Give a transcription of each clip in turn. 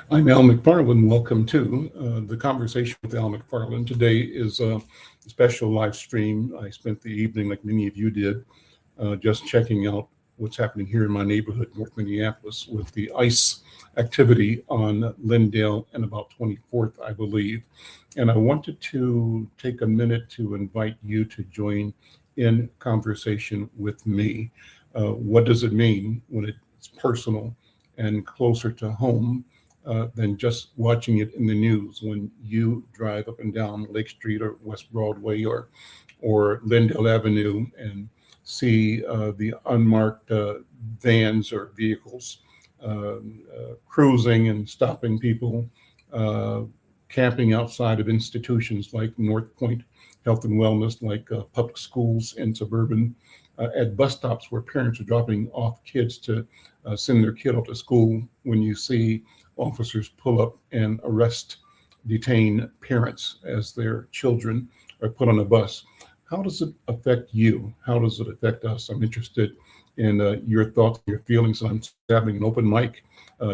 I'm Al McFarland. Welcome to the conversation with Al McFarland. Today is a special live stream. I spent the evening, like many of you did, just checking out what's happening here in my neighborhood, North Minneapolis, with the ICE activity on Lindale and about 24th, I believe. And I wanted to take a minute to invite you to join in conversation with me. What does it mean when it's personal and closer to home? Than just watching it in the news when you drive up and down Lake Street or West Broadway or Lindale Avenue and see the unmarked vans or vehicles cruising and stopping people, uh, camping outside of institutions like North Point Health and Wellness, like public schools and suburban, at bus stops where parents are dropping off kids to send their kid off to school. When you see officers pull up and arrest, detain parents as their children are put on a bus. How does it affect you? How does it affect us? I'm interested in your thoughts, your feelings. I'm having an open mic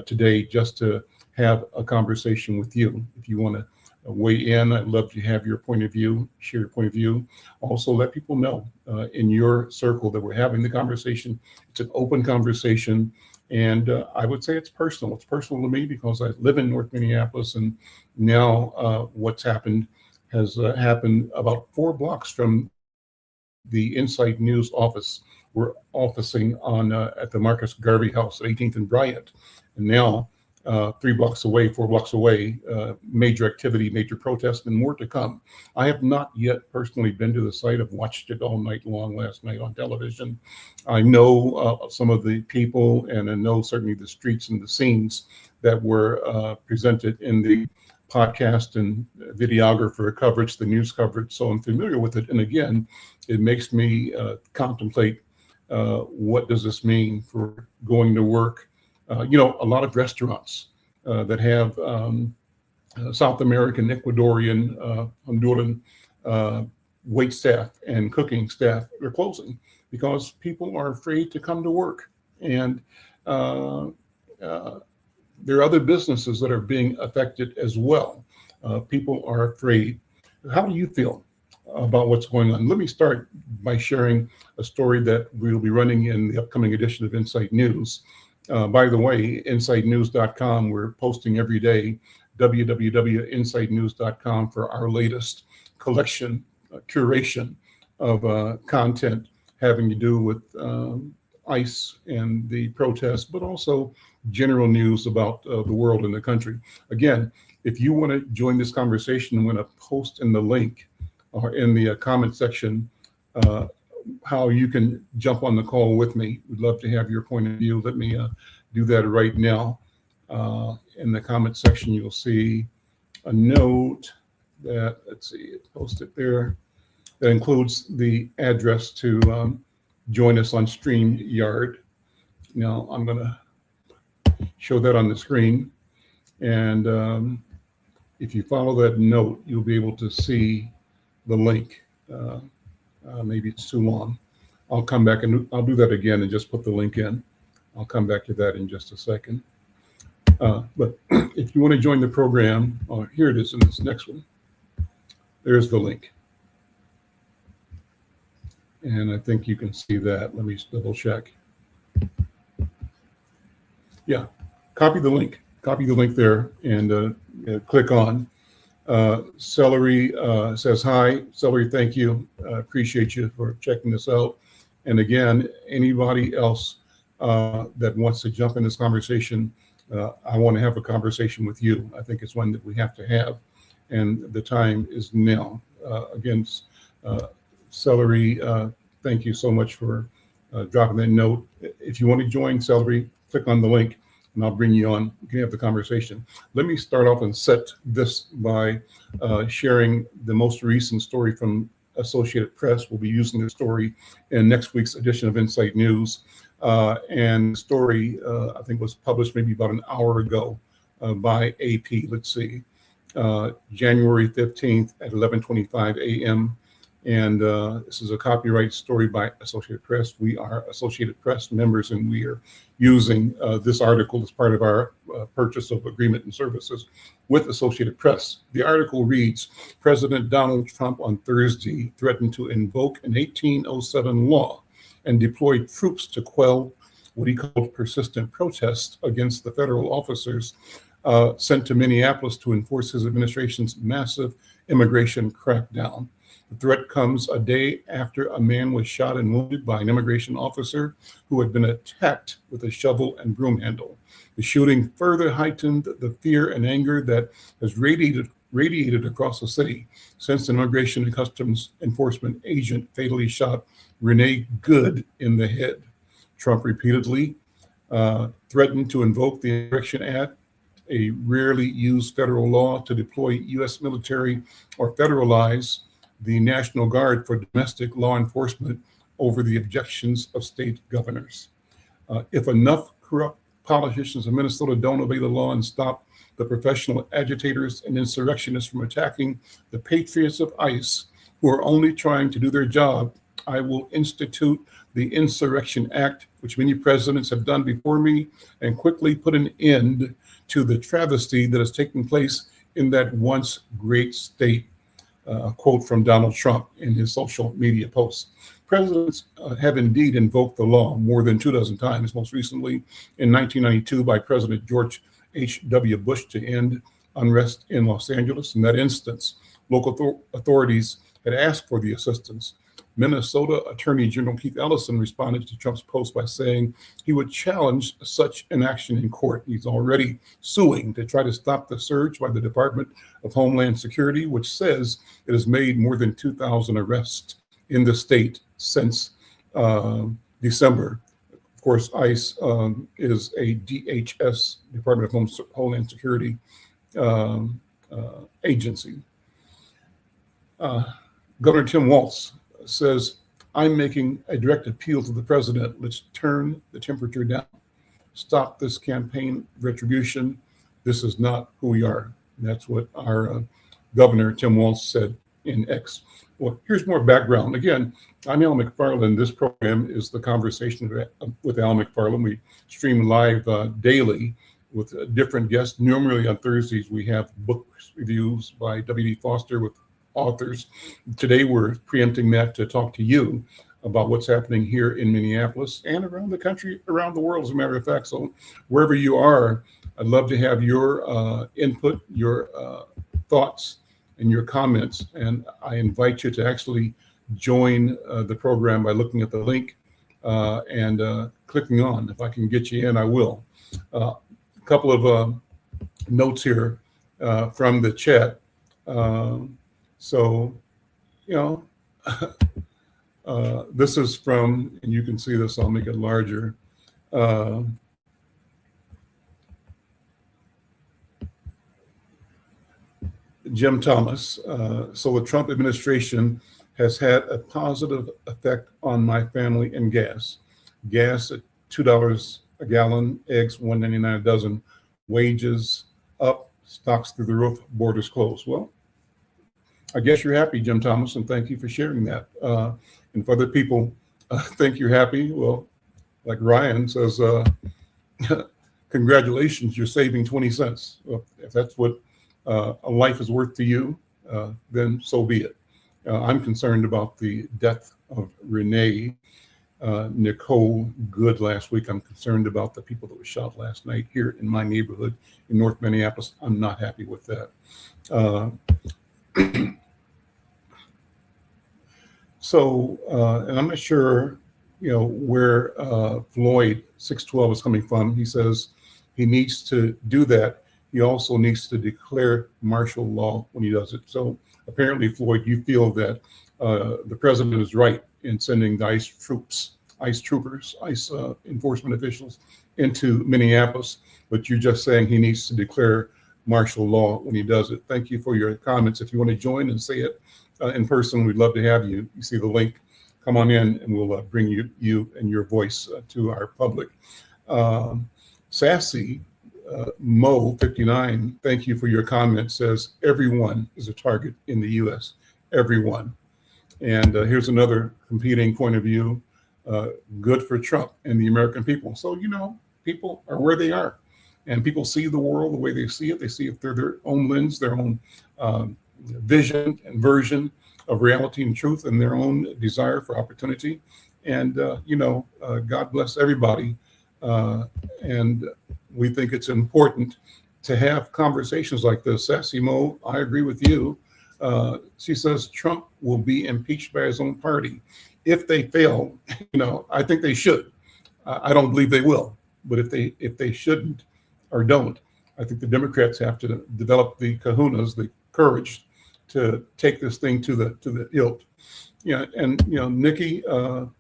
today just to have a conversation with you. If you want to weigh in, I'd love to have your point of view, share your point of view. Also, let people know in your circle that we're having the conversation. It's an open conversation. And I would say it's personal. It's personal to me because I live in North Minneapolis, and now what's happened has happened about 4 blocks from the Inside News office. We're officing on at the Marcus Garvey House at 18th and Bryant, and now 3 blocks away, 4 blocks away, major activity, major protest, and more to come. I have not yet personally been to the site. I've watched it all night long last night on television. I know some of the people, and I know certainly the streets and the scenes that were presented in the podcast and videographer coverage, the news coverage. So I'm familiar with it. And again, it makes me contemplate what does this mean for going to work. A lot of restaurants that have South American, Ecuadorian, Honduran wait staff and cooking staff are closing because people are afraid to come to work. And there are other businesses that are being affected as well. People are afraid. How do you feel about what's going on? Let me start by sharing a story that we'll be running in the upcoming edition of Insight News. By the way, insightnews.com, we're posting every day, www.insightnews.com for our latest collection, curation of content having to do with ICE and the protests, but also general news about the world and the country. Again, if you want to join this conversation, I'm going to post in the link or in the comment section how you can jump on the call with me. We'd love to have your point of view. Let me do that right now. In the comment section, you'll see a note that, let's see, post it there, that includes the address to join us on StreamYard. Now, I'm going to show that on the screen. And if you follow that note, you'll be able to see the link. Maybe it's too long. I'll come back and I'll do that again and just put the link in. I'll come back to that in just a second. But if you want to join the program, here it is in this next one. There's the link. And I think you can see that. Let me double check. Yeah, copy the link. Copy the link there and click on. Celery says hi. Celery, thank you. Appreciate you for checking this out. And again, anybody else that wants to jump in this conversation, I want to have a conversation with you. I think it's one that we have to have, and the time is now. Again, Celery, thank you so much for dropping that note. If you want to join Celery, click on the link and I'll bring you on. We can have the conversation. Let me start off and set this by sharing the most recent story from Associated Press. We'll be using the story in next week's edition of Insight News. And the story, I think, was published maybe about an hour ago by AP. Let's see, January 15th at 11:25 a.m. And this is a copyright story by Associated Press. We are Associated Press members, and we are using this article as part of our purchase of agreement and services with Associated Press. The article reads, President Donald Trump on Thursday threatened to invoke an 1807 law and deploy troops to quell what he called persistent protests against the federal officers sent to Minneapolis to enforce his administration's massive immigration crackdown. The threat comes a day after a man was shot and wounded by an immigration officer who had been attacked with a shovel and broom handle. The shooting further heightened the fear and anger that has radiated across the city since an Immigration and Customs Enforcement agent fatally shot Renee Good in the head. Trump repeatedly threatened to invoke the Insurrection Act, a rarely used federal law to deploy U.S. military or federalize the National Guard for domestic law enforcement over the objections of state governors. If enough corrupt politicians in Minnesota don't obey the law and stop the professional agitators and insurrectionists from attacking the patriots of ICE who are only trying to do their job, I will institute the Insurrection Act, which many presidents have done before me, and quickly put an end to the travesty that has taken place in that once great state. Quote from Donald Trump in his social media posts. Presidents have indeed invoked the law more than 24 times, most recently in 1992 by President George H.W. Bush to end unrest in Los Angeles. In that instance, local authorities had asked for the assistance. Minnesota Attorney General Keith Ellison responded to Trump's post by saying he would challenge such an action in court. He's already suing to try to stop the surge by the Department of Homeland Security, which says it has made more than 2,000 arrests in the state since December. Of course, ICE is a DHS, Department of Homeland Security agency. Governor Tim Walz says, I'm making a direct appeal to the president. Let's turn the temperature down. Stop this campaign retribution. This is not who we are. And that's what our Governor Tim Walz said in X. Well, here's more background. Again, I'm Al McFarland. This program is The Conversation with Al McFarland. We stream live daily with different guests. Normally on Thursdays, we have book reviews by W.D. Foster with authors. Today, we're preempting that to talk to you about what's happening here in Minneapolis and around the country, around the world, as a matter of fact. So wherever you are, I'd love to have your input, your thoughts, and your comments. And I invite you to actually join the program by looking at the link and clicking on. If I can get you in, I will. A couple of notes here from the chat. So, you know, this is from, and you can see this, I'll make it larger. Jim Thomas. So the Trump administration has had a positive effect on my family and gas. Gas at $2 a gallon, eggs $1.99 a dozen, wages up, stocks through the roof, borders closed. Well, I guess you're happy, Jim Thomas, and thank you for sharing that. And for other people think you're happy, well, like Ryan says, congratulations, you're saving 20 cents. Well, if that's what a life is worth to you, then so be it. I'm concerned about the death of Renee Nicole Good last week. I'm concerned about the people that were shot last night here in my neighborhood in North Minneapolis. I'm not happy with that. So, and I'm not sure, where Floyd 612 is coming from. He says he needs to do that. He also needs to declare martial law when he does it. So apparently, Floyd, you feel that the president is right in sending the ICE troopers, ICE enforcement officials into Minneapolis, but you're just saying he needs to declare martial law when he does it. Thank you for your comments. If you want to join and say it in person, we'd love to have you. You see the link, come on in and we'll bring you and your voice to our public. Sassy Mo 59, thank you for your comment, says everyone is a target in the U.S. Everyone. And here's another competing point of view, good for Trump and the American people. So, people are where they are. And people see the world the way they see it. They see it through their own lens, their own vision and version of reality and truth, and their own desire for opportunity. And, God bless everybody. And we think it's important to have conversations like this. Sassy Mo, I agree with you. She says Trump will be impeached by his own party. If they fail, I think they should. I don't believe they will. But if they shouldn't or don't, I think the Democrats have to develop the kahunas, the courage to take this thing to the hilt. And Nikki El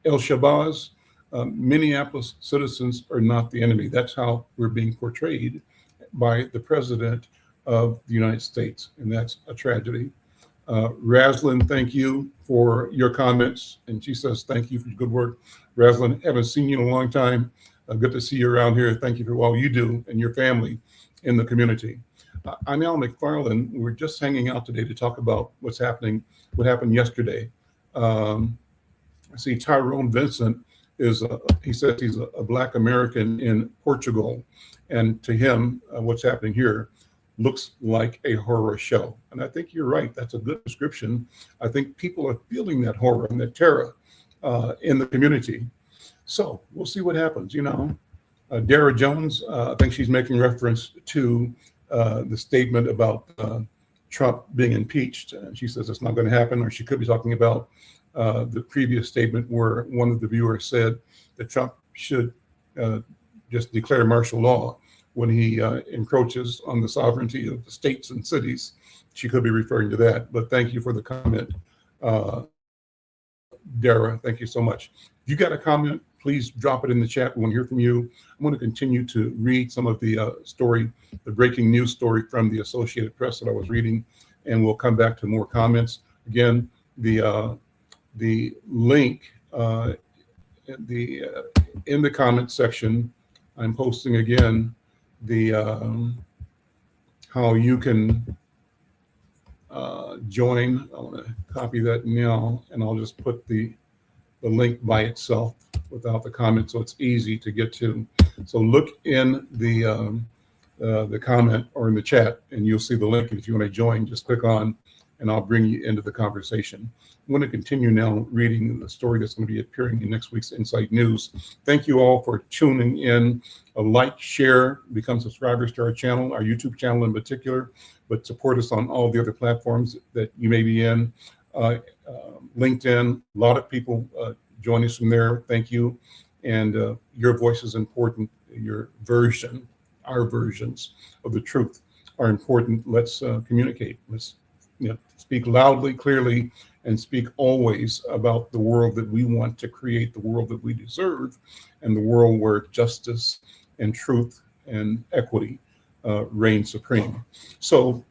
Shabazz, Minneapolis citizens are not the enemy. That's how we're being portrayed by the president of the United States, and that's a tragedy. Raslin, thank you for your comments. And she says, thank you for your good work. Raslin, haven't seen you in a long time. Good to see you around here. Thank you for all you do and your family in the community. I'm Al McFarland. We're just hanging out today to talk about what happened yesterday. I see Tyrone Vincent he says he's a Black American in Portugal. And to him, what's happening here looks like a horror show. And I think you're right. That's a good description. I think people are feeling that horror and that terror in the community. So we'll see what happens. Dara Jones, I think she's making reference to the statement about Trump being impeached. And she says it's not going to happen, or she could be talking about the previous statement where one of the viewers said that Trump should just declare martial law when he encroaches on the sovereignty of the states and cities. She could be referring to that. But thank you for the comment, Dara. Thank you so much. If you got a comment, please drop it in the chat. We want to hear from you. I'm going to continue to read some of the the breaking news story from the Associated Press that I was reading, and we'll come back to more comments. Again, the link in the comment section, I'm posting again how you can join. I want to copy that now, and I'll just put the link by itself without the comment, so it's easy to get to. So look in the comment or in the chat, and you'll see the link. If you want to join, just click on, and I'll bring you into the conversation. I'm going to continue now reading the story that's going to be appearing in next week's Insight News. Thank you all for tuning in. Like, share, become subscribers to our channel, our YouTube channel in particular, but support us on all the other platforms that you may be in. LinkedIn, a lot of people join us from there. Thank you. And your voice is important. Your version, our versions of the truth are important. Let's communicate. Let's speak loudly, clearly, and speak always about the world that we want to create, the world that we deserve, and the world where justice and truth and equity reign supreme. So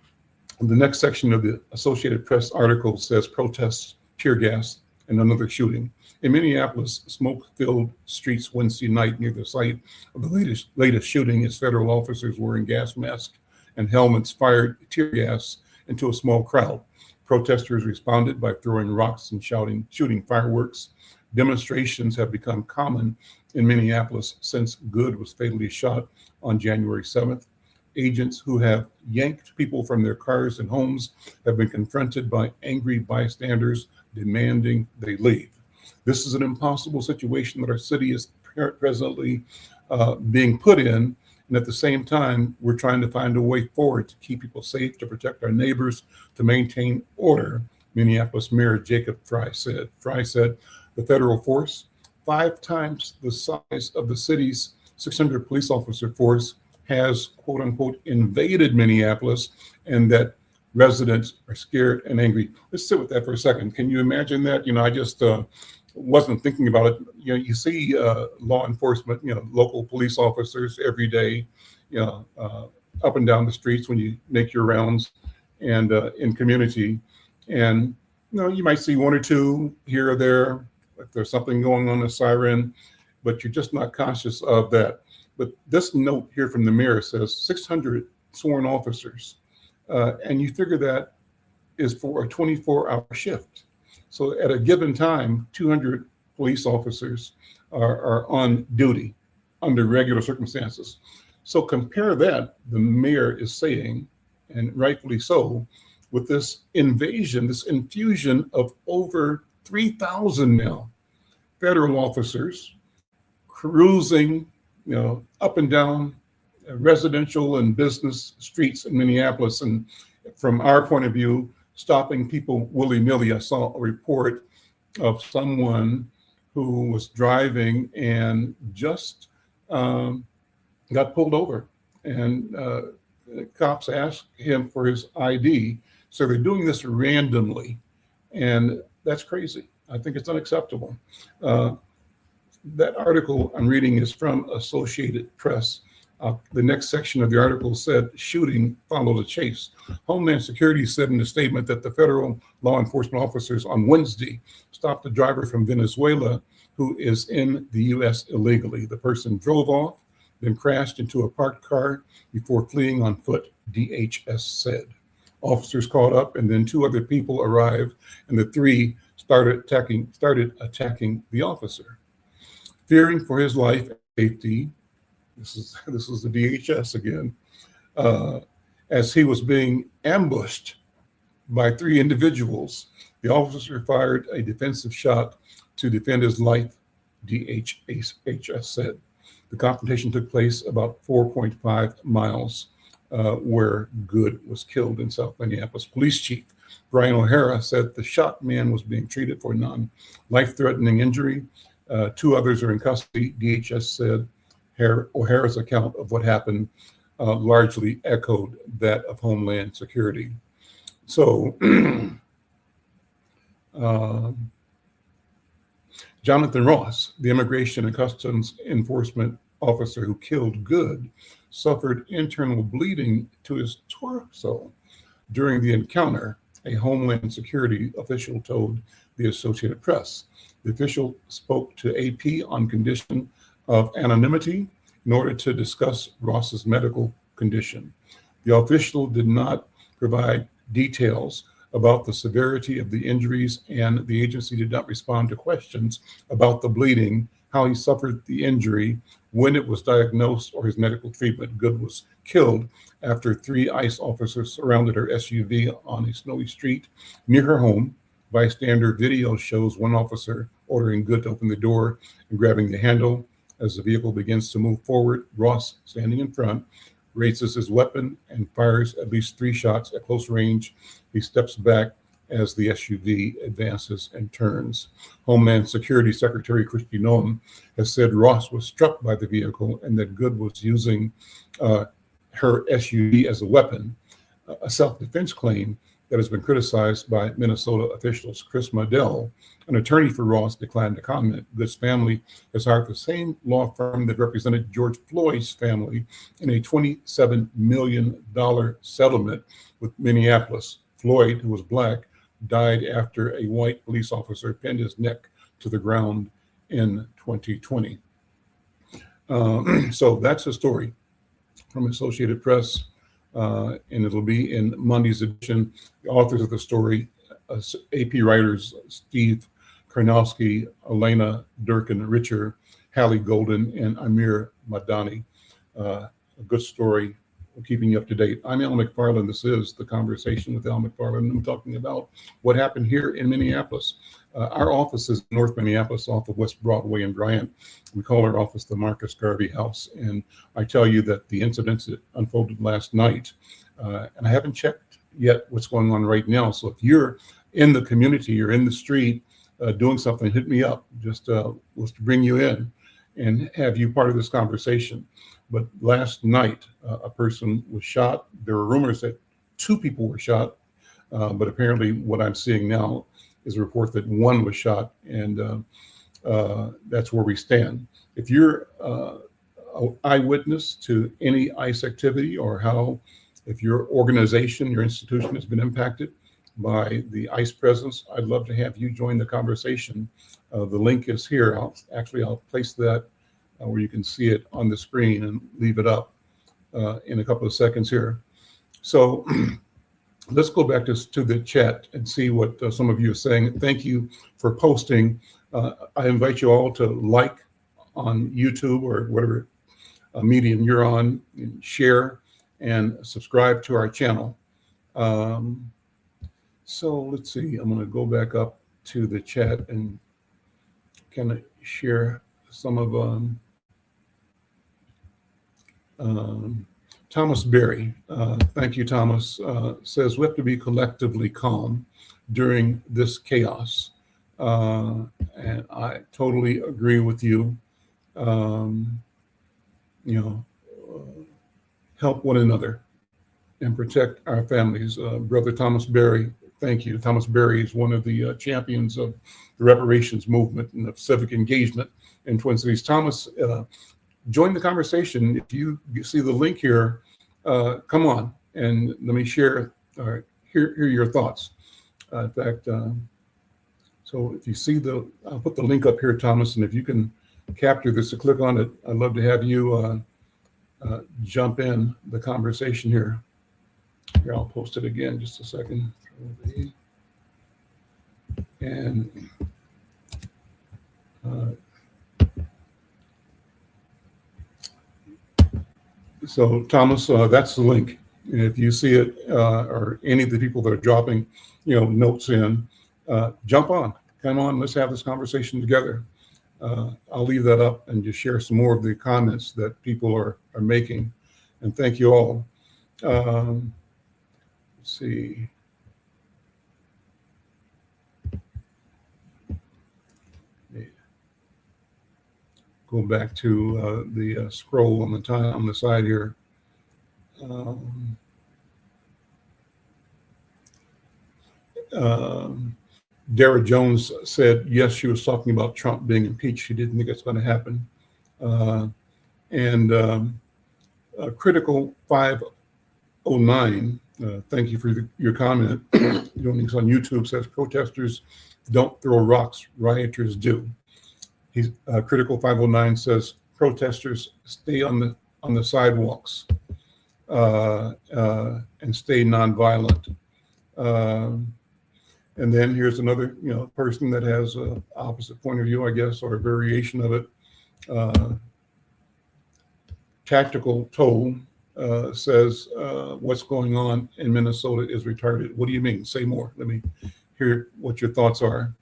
the next section of the Associated Press article says protests, tear gas, and another shooting. In Minneapolis, smoke-filled streets Wednesday night near the site of the latest shooting as federal officers wearing gas masks and helmets fired tear gas into a small crowd. Protesters responded by throwing rocks and shooting fireworks. Demonstrations have become common in Minneapolis since Good was fatally shot on January 7th. Agents who have yanked people from their cars and homes have been confronted by angry bystanders demanding they leave. This is an impossible situation that our city is presently being put in. And at the same time, we're trying to find a way forward to keep people safe, to protect our neighbors, to maintain order, Minneapolis Mayor Jacob Frey said. Frey said the federal force, 5 times the size of the city's 600 police officer force, has, quote unquote, invaded Minneapolis, and that residents are scared and angry. Let's sit with that for a second. Can you imagine that? I just wasn't thinking about it. You see law enforcement, local police officers every day, up and down the streets when you make your rounds and in community. And, you might see 1 or 2 here or there, if there's something going on, a siren, but you're just not conscious of that. But this note here from the mayor says 600 sworn officers. And you figure that is for a 24-hour shift. So at a given time, 200 police officers are on duty under regular circumstances. So compare that, the mayor is saying, and rightfully so, with this invasion, this infusion of over 3,000 now federal officers cruising, up and down residential and business streets in Minneapolis. And from our point of view, stopping people willy-nilly. I saw a report of someone who was driving and just got pulled over. And cops asked him for his ID. So they're doing this randomly. And that's crazy. I think it's unacceptable. That article I'm reading is from Associated Press. The next section of the article said, shooting followed a chase. Homeland Security said in a statement that the federal law enforcement officers on Wednesday stopped a driver from Venezuela who is in the U.S. illegally. The person drove off, then crashed into a parked car before fleeing on foot, DHS said. Officers caught up, and then 2 other people arrived, and the 3 started attacking the officer. Fearing for his life and safety, this is the DHS again, as he was being ambushed by 3 individuals, the officer fired a defensive shot to defend his life, DHS said. The confrontation took place about 4.5 miles where Good was killed in South Minneapolis. Police Chief Brian O'Hara said the shot man was being treated for non-life-threatening injury. 2 others are in custody, DHS said. O'Hara's account of what happened largely echoed that of Homeland Security. So Jonathan Ross, the Immigration and Customs Enforcement officer who killed Good, suffered internal bleeding to his torso during the encounter, a Homeland Security official told the Associated Press. The official spoke to AP on condition of anonymity in order to discuss Ross's medical condition. The official did not provide details about the severity of the injuries, and the agency did not respond to questions about the bleeding, how he suffered the injury, when it was diagnosed, or his medical treatment. Good was killed after 3 ICE officers surrounded her SUV on a snowy street near her home. Bystander video shows one officer ordering Good to open the door and grabbing the handle. As the vehicle begins to move forward, Ross, standing in front, raises his weapon and fires at least 3 shots at close range. He steps back as the SUV advances and turns. Homeland Security Secretary Kristi Noem has said Ross was struck by the vehicle and that Good was using her SUV as a weapon, a self-defense claim that has been criticized by Minnesota officials. Chris Modell, an attorney for Ross, declined to comment. Good's family has hired the same law firm that represented George Floyd's family in a $27 million settlement with Minneapolis. Floyd, who was Black, died after a white police officer pinned his neck to the ground in 2020. So that's a story from Associated Press, and it'll be in Monday's edition. The authors of the story, AP writers Steve Karnowski, Elena Durkin Richer, Hallie Golden, and Amir Madani. A good story. We're keeping you up to date. I'm Al McFarland. This is The Conversation with Al McFarland. I'm talking about what happened here in Minneapolis. Our office is North Minneapolis off of West Broadway and Bryant. We call our office the Marcus Garvey House. And I tell you that the incidents that unfolded last night, and I haven't checked yet what's going on right now. So if you're in the community, you're in the street doing something, hit me up. Just was to bring you in and have you part of this conversation. But last night, a person was shot. There were rumors that 2 people were shot, but apparently what I'm seeing now is a report that 1 was shot, and that's where we stand. If you're an eyewitness to any ICE activity, or if your organization, your institution has been impacted by the ICE presence, I'd love to have you join the conversation. The link is here. I'll place that where you can see it on the screen and leave it up in a couple of seconds here. So let's go back to the chat and see what some of you are saying. Thank you for posting. I invite you all to like on YouTube or whatever medium you're on, and share and subscribe to our channel. So let's see, I'm going to go back up to the chat and kind of share some of Thomas Berry. Thank you, Thomas. Says we have to be collectively calm during this chaos. And I totally agree with you. Help one another and protect our families. Brother Thomas Berry, thank you. Thomas Berry is one of the champions of the reparations movement and of civic engagement in Twin Cities. Thomas, join the conversation. If you see the link here, come on and let me share or hear your thoughts. In fact, so if you see I'll put the link up here, Thomas, and if you can capture this, to click on it, I'd love to have you jump in the conversation here. Here, I'll post it again, just a second. And so Thomas, that's the link. And if you see it, or any of the people that are dropping, notes in, jump on, come on, let's have this conversation together. I'll leave that up and just share some more of the comments that people are making. And thank you all. Let's see. Go back to the scroll on the side here. Dara Jones said, yes, she was talking about Trump being impeached. She didn't think it's going to happen. Critical 509, thank you for your comment. Doing this on YouTube, says protesters don't throw rocks, rioters do. Critical 509 says protesters stay on the sidewalks and stay nonviolent. And then here's another person that has an opposite point of view, I guess, or a variation of it. Tactical Toll says what's going on in Minnesota is retarded. What do you mean? Say more. Let me hear what your thoughts are.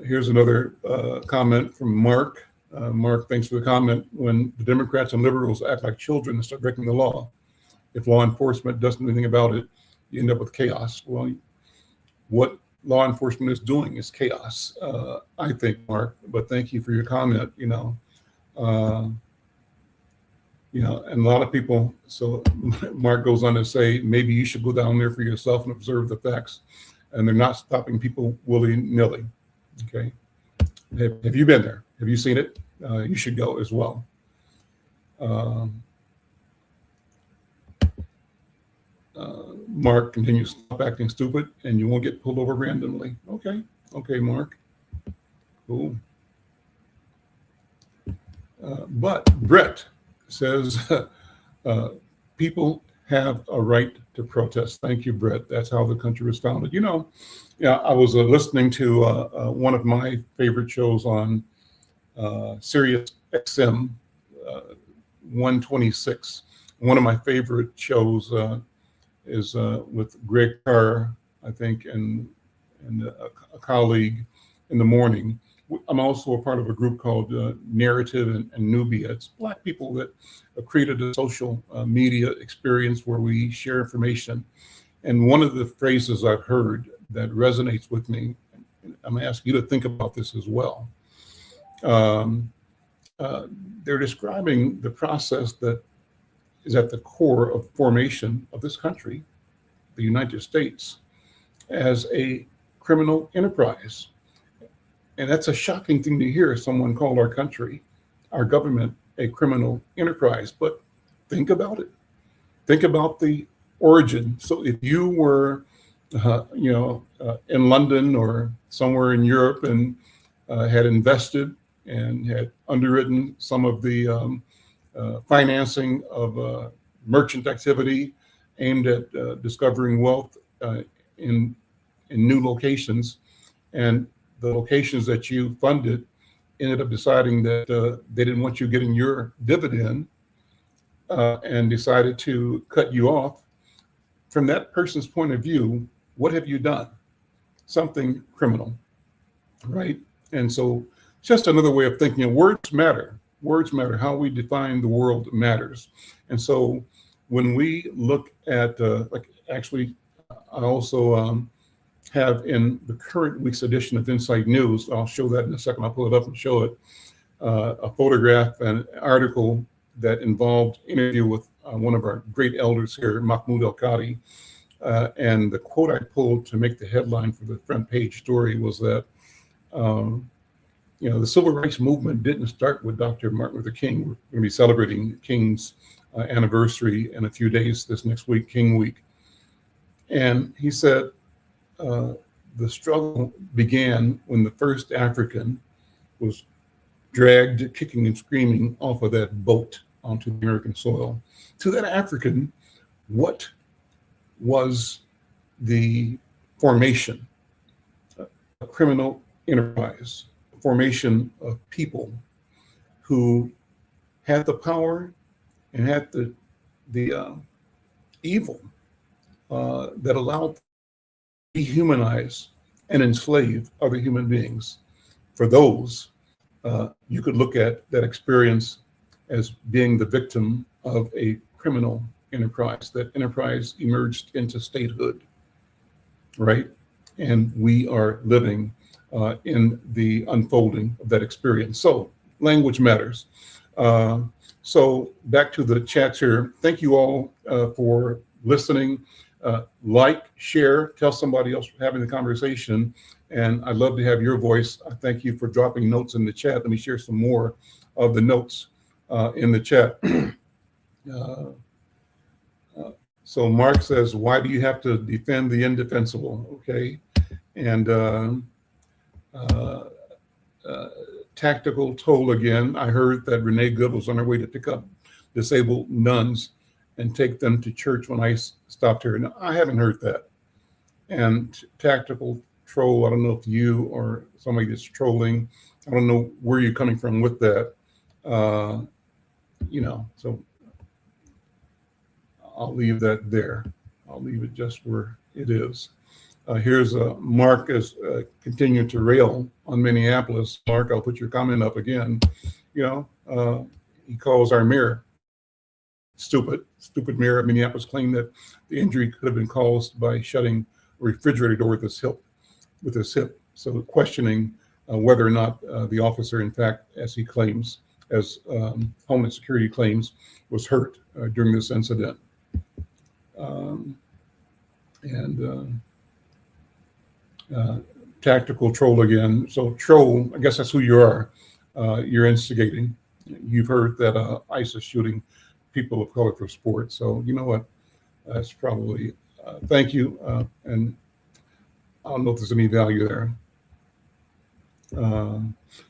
Here's another comment from Mark. Mark, thanks for the comment. When the Democrats and liberals act like children and start breaking the law, if law enforcement doesn't do anything about it, you end up with chaos. Well, what law enforcement is doing is chaos, I think, Mark. But thank you for your comment. And a lot of people. So Mark goes on to say, maybe you should go down there for yourself and observe the facts. And they're not stopping people willy-nilly. Okay. Have you been there? Have you seen it? You should go as well. Mark continues, stop acting stupid and you won't get pulled over randomly. Okay. Okay, Mark. Cool. But Brett says people have a right to protest. Thank you, Brett. That's how the country was founded. I was listening to one of my favorite shows on Sirius XM 126. One of my favorite shows is with Greg Carr, I think, and a colleague in the morning. I'm also a part of a group called Narrative and Nubia. It's Black people that have created a social media experience where we share information. And one of the phrases I've heard that resonates with me, I'm going to ask you to think about this as well. They're describing the process that is at the core of formation of this country, the United States, as a criminal enterprise. And that's a shocking thing to hear someone call our country, our government, a criminal enterprise. But think about it. Think about the origin. So if you were, in London or somewhere in Europe and had invested and had underwritten some of the financing of merchant activity aimed at discovering wealth in new locations. And the locations that you funded ended up deciding that they didn't want you getting your dividend and decided to cut you off. From that person's point of view, what have you done? Something criminal, right? And so just another way of thinking, words matter. Words matter. How we define the world matters. And so when we look at, I also have in the current week's edition of Insight News, I'll show that in a second, I'll pull it up and show it, a photograph and an article that involved interview with one of our great elders here, Mahmoud El-Qadi. And the quote I pulled to make the headline for the front page story was that, the civil rights movement didn't start with Dr. Martin Luther King. We're going to be celebrating King's anniversary in a few days this next week, King Week. And he said, the struggle began when the first African was dragged kicking and screaming off of that boat onto the American soil. To that African, what was the formation? A criminal enterprise, a formation of people who had the power and had the evil that allowed to dehumanize and enslave other human beings. For those, you could look at that experience as being the victim of a criminal enterprise. That enterprise emerged into statehood, right? And we are living in the unfolding of that experience. So language matters. So back to the chats here. Thank you all for listening. Like, share, tell somebody else we're having the conversation. And I'd love to have your voice. Thank you for dropping notes in the chat. Let me share some more of the notes in the chat. So Mark says, why do you have to defend the indefensible? Okay. And tactical toll again. I heard that Renee Good was on her way to pick up disabled nuns and take them to church when I stopped her. Now, I haven't heard that. And tactical troll, I don't know if you or somebody that's trolling, I don't know where you're coming from with that. So I'll leave that there. I'll leave it just where it is. Here's Mark is continuing to rail on Minneapolis. Mark, I'll put your comment up again. He calls our mayor stupid mayor of Minneapolis, claimed that the injury could have been caused by shutting a refrigerator door with his hip. So questioning whether or not the officer, in fact, as he claims, as Homeland Security claims, was hurt during this incident. Tactical troll again. So troll, I guess that's who you are. You're instigating. You've heard that ICE is shooting people of color for sport. So you know what? That's probably, thank you. And I don't know if there's any value there.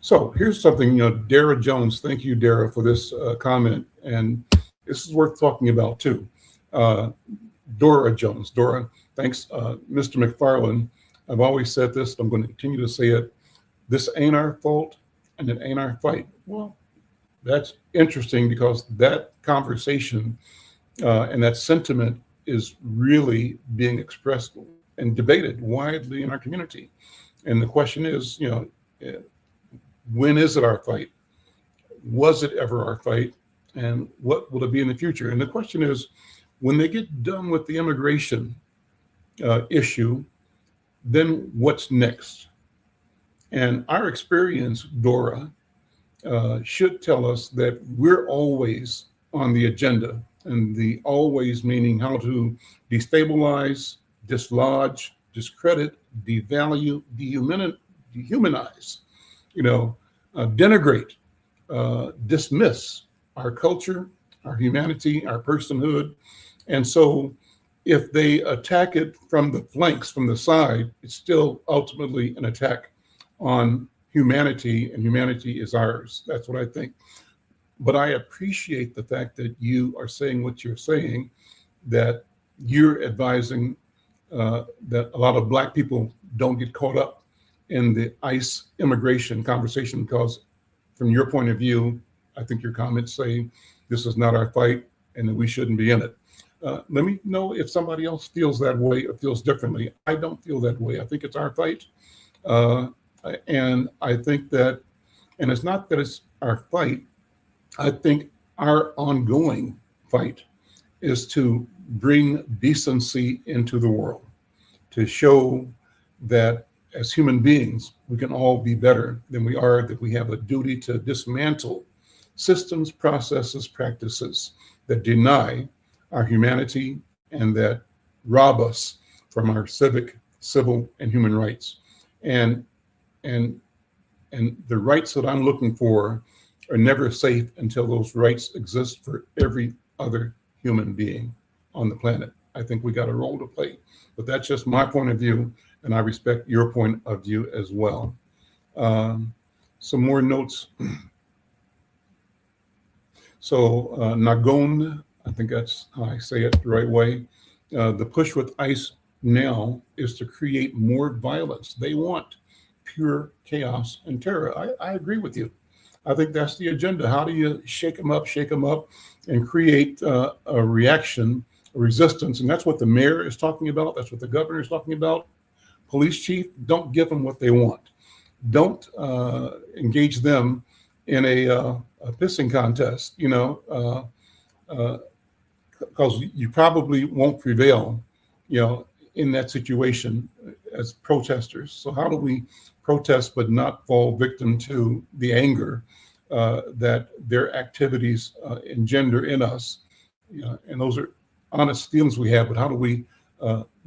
So here's something, Dara Jones, thank you, Dara, for this comment. And this is worth talking about too. Dora Jones, Dora, thanks, Mr. McFarland. I've always said this, I'm going to continue to say it. This ain't our fault and it ain't our fight. Well, that's interesting because that conversation and that sentiment is really being expressed and debated widely in our community. And the question is, when is it our fight? Was it ever our fight? And what will it be in the future? And the question is, when they get done with the immigration issue, then what's next? And our experience, Dora, should tell us that we're always on the agenda, and the always meaning how to destabilize, dislodge, discredit, devalue, dehumanize, denigrate, dismiss our culture, our humanity, our personhood. And so if they attack it from the flanks, from the side, it's still ultimately an attack on humanity, and humanity is ours. That's what I think. But I appreciate the fact that you are saying what you're saying, that you're advising that a lot of Black people don't get caught up in the ICE immigration conversation, because from your point of view, I think your comments say this is not our fight and that we shouldn't be in it. Let me know if somebody else feels that way or feels differently. I don't feel that way. I think it's our fight. Uh, and I think that, and it's not that it's our fight, I think our ongoing fight is to bring decency into the world, to show that as human beings, we can all be better than we are, that we have a duty to dismantle systems, processes, practices that deny our humanity and that rob us from our civic, civil, and human rights. And and and the rights that I'm looking for are never safe until those rights exist for every other human being on the planet. I think we got a role to play, but that's just my point of view, and I respect your point of view as well. Um, some more notes. So Nagon, I think that's how I say it the right way. The push with ICE now is to create more violence. They want pure chaos and terror. I agree with you. I think that's the agenda. How do you shake them up, and create a reaction, a resistance? And that's what the mayor is talking about. That's what the governor is talking about. Police chief, don't give them what they want. Don't engage them in a pissing contest, because you probably won't prevail, in that situation as protesters. So how do we protest but not fall victim to the anger that their activities engender in us? And those are honest feelings we have, but how do we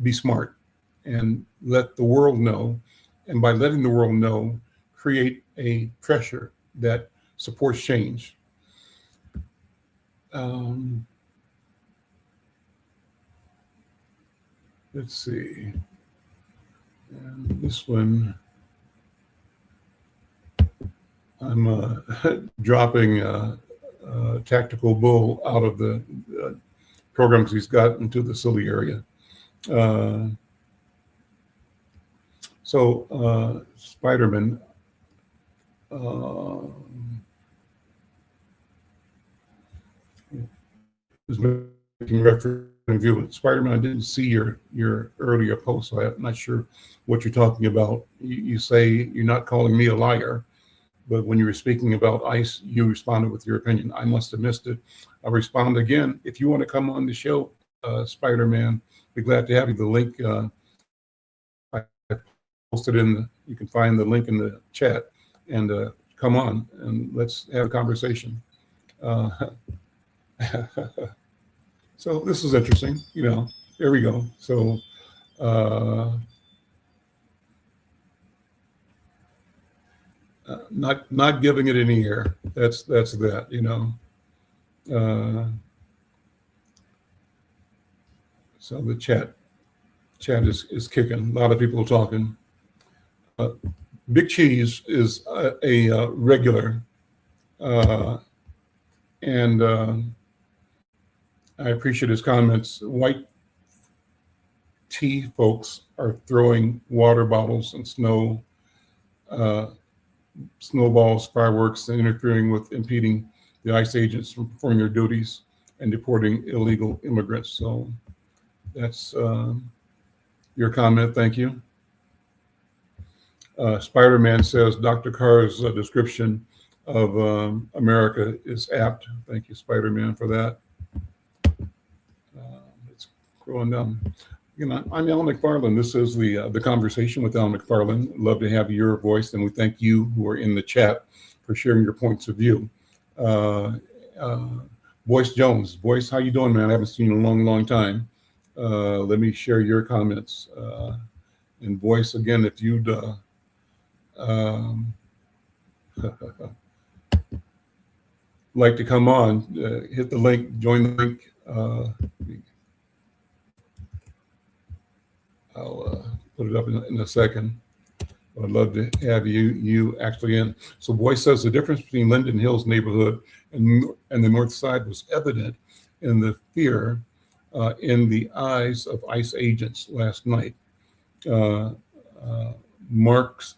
be smart and let the world know? And by letting the world know, create a pressure that supports change. Let's see. And this one, I'm dropping Tactical Bull out of the program because he's got into the silly area. So Spider-Man, is making reference to you. Spider-Man, I didn't see your earlier post, so I'm not sure what you're talking about. You say you're not calling me a liar, but when you were speaking about ICE, you responded with your opinion. I must have missed it. I'll respond again. If you want to come on the show, Spider-Man, be glad to have you. The link I posted you can find the link in the chat, and come on and let's have a conversation. So this is interesting, there we go. So not giving it any air. That's that, so the chat is kicking. A lot of people talking. Big Cheese is a regular, and I appreciate his comments. White tea folks are throwing water bottles and snowballs, fireworks, and interfering with impeding the ICE agents from performing their duties and deporting illegal immigrants. So that's your comment. Thank you. Spider-Man says Dr. Carr's description of America is apt. Thank you, Spider-Man, for that. It's going down. I'm Alan McFarland. This is the conversation with Alan McFarland. Love to have your voice, and we thank you who are in the chat for sharing your points of view. Boyce Jones, Boyce, how you doing, man? I haven't seen you in a long, long time. Let me share your comments. And Boyce, again, if you'd like to come on, hit the link, join the link. I'll put it up in a second. I'd love to have you actually in. So Boyce says the difference between Linden Hills neighborhood and the North Side was evident in the fear in the eyes of ICE agents last night. Uh, Mark's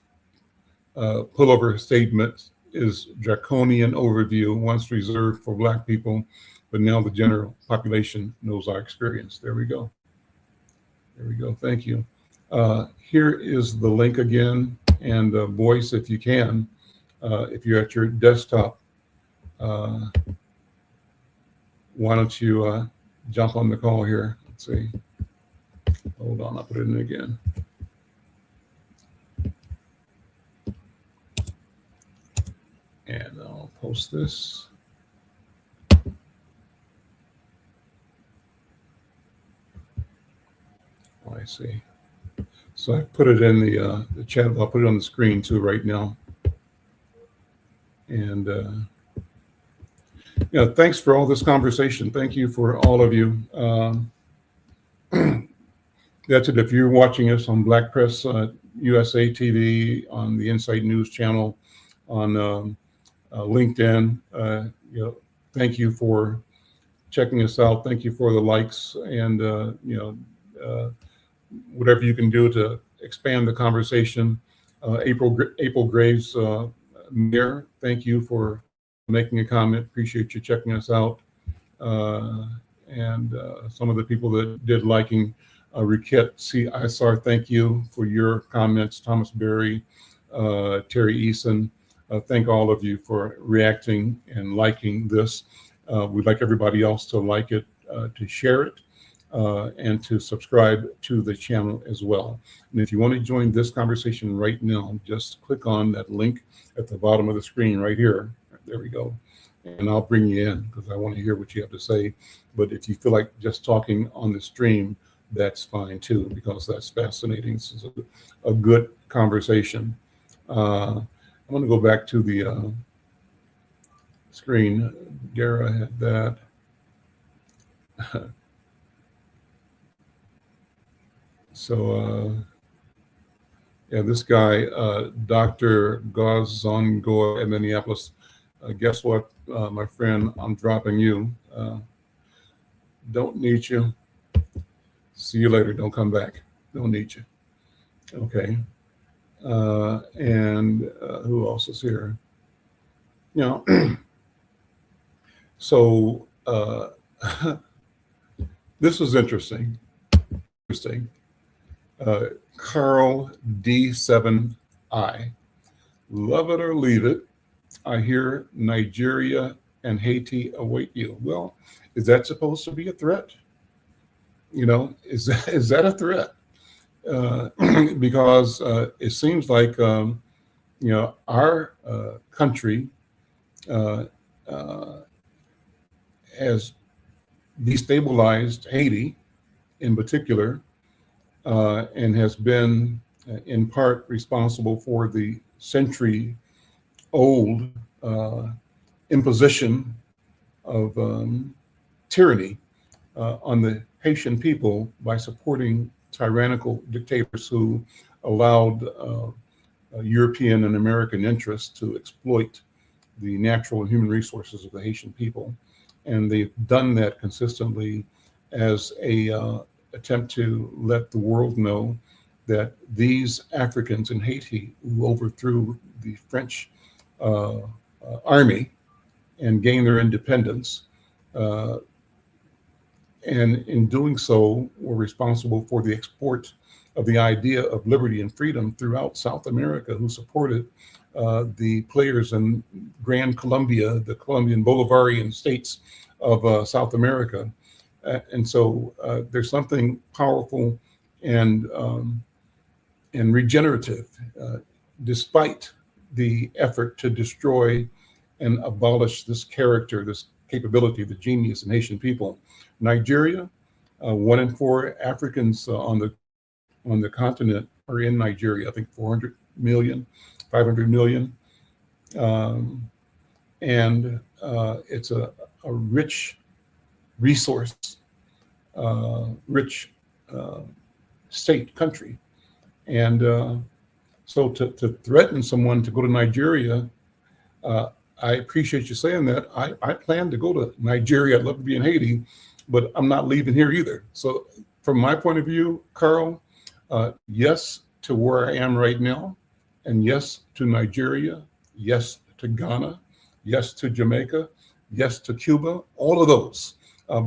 pullover statement is draconian overview, once reserved for Black people, but now the general population knows our experience. There we go. There we go. Thank you. Here is the link again. And Boyce, if you can, if you're at your desktop, why don't you jump on the call here? Let's see. Hold on, I'll put it in again. And I'll post this. Oh, I see. So I put it in the chat. I'll put it on the screen too right now. And thanks for all this conversation. Thank you for all of you. That's it. If you're watching us on Black Press USA TV, on the Insight News channel, on LinkedIn, thank you for checking us out. Thank you for the likes and whatever you can do to expand the conversation. April Graves, Mayor, thank you for making a comment. Appreciate you checking us out. And some of the people that did liking, Riquette C. Isar, thank you for your comments. Thomas Berry, Terry Eason, thank all of you for reacting and liking this. We'd like everybody else to like it, to share it, and to subscribe to the channel as well. And if you want to join this conversation right now, just click on that link at the bottom of the screen right here. There we go. And I'll bring you in because I want to hear what you have to say. But if you feel like just talking on the stream, that's fine too, because that's fascinating. This is a good conversation. I'm going to go back to the screen. Dara had that. So, this guy, Dr. Gazongoy in Minneapolis, guess what, my friend, I'm dropping you. Don't need you. See you later. Don't come back. Don't need you. Okay. And who else is here? So this is interesting. Carl D7I. Love it or leave it. I hear Nigeria and Haiti await you. Well, is that supposed to be a threat? Is that a threat? Because it seems like our country has destabilized Haiti in particular, and has been in part responsible for the century-old imposition of tyranny on the Haitian people by supporting tyrannical dictators who allowed European and American interests to exploit the natural and human resources of the Haitian people. And they've done that consistently as a attempt to let the world know that these Africans in Haiti who overthrew the French army and gained their independence, and in doing so were responsible for the export of the idea of liberty and freedom throughout South America, who supported the players in Gran Colombia, the Colombian Bolivarian states of South America. And so there's something powerful and regenerative, despite the effort to destroy and abolish this character, this capability, the genius in Haitian people. Nigeria, 1 in 4 Africans on the continent are in Nigeria. I think 400 million, 500 million, and it's a rich resource, rich state country, and So to threaten someone to go to Nigeria, I appreciate you saying that. I plan to go to Nigeria. I'd love to be in Haiti, but I'm not leaving here either. So from my point of view, Carl, yes to where I am right now, and yes to Nigeria, yes to Ghana, yes to Jamaica, yes to Cuba. All of those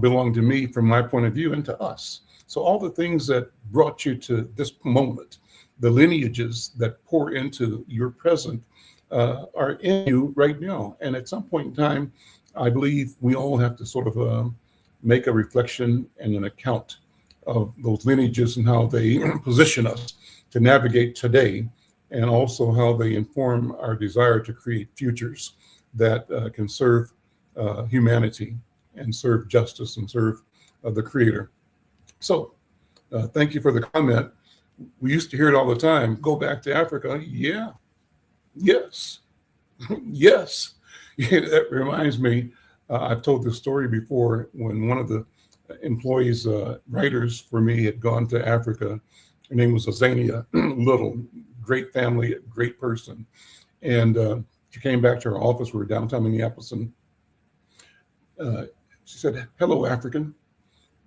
belong to me from my point of view and to us. So all the things that brought you to this moment, the lineages that pour into your present are in you right now. And at some point in time, I believe we all have to sort of make a reflection and an account of those lineages and how they position us to navigate today, and also how they inform our desire to create futures that can serve humanity and serve justice and serve the Creator. So thank you for the comment. We used to hear it all the time, go back to Africa. Yeah, yes, yes. Yeah, that reminds me, I've told this story before when one of the employees, writers for me, had gone to Africa. Her name was Azania Little, great family, great person. And she came back to her office. We were downtown Minneapolis, and she said, "Hello, African,"